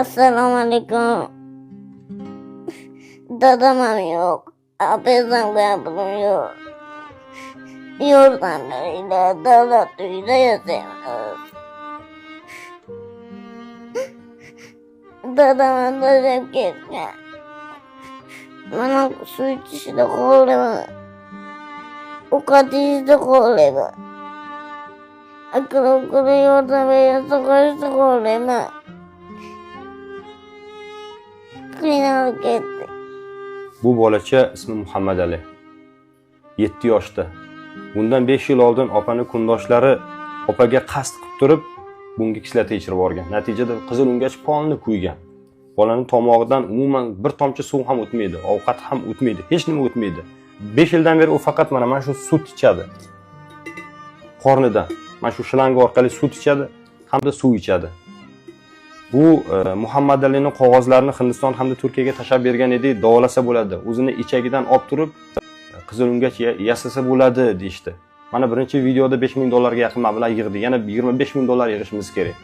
Assalomu alaykum. Dadam ham yo'q. Abezam gapirim yo'q. Yordam beringlar, davlat uyida yashaymiz. Dadam adashib ketgan. Mana suv ichishda qo'rqaman. Ovqat yeyishda qo'rqaman. Aka-ukalar yordam bersa qo'yishda qo'rqaman. Qiynalib ketdi. Bu bolacha ismi Muhammad Ali. 7 yoshda. Bundan 5 yil oldin opani kundoshlari opaga qasd qilib turib, bunga kislota ichirib yuborgan. Natijada qizil o'ngach polni kuygan. Bolaning tomog'idan umuman bir tomchi suv ham o'tmaydi, ovqat ham o'tmaydi, hech nima o'tmaydi. 5 yildan beri u faqat mana shu sut ichadi. Qornidan, mana shu shlang orqali sut ichadi hamda suv ichadi. Bu Muhammad Alining qog'ozlarini Hindiston hamda Turkiyaga tashab bergan edik, davolasa bo'ladi. O'zini ichagidan olib turib qizil o'ngach yasasa bo'ladi deyshti. Mana birinchi videoda $5000 ga yaqin mablag' yig'di. Yana $25000 yig'ishimiz kerak.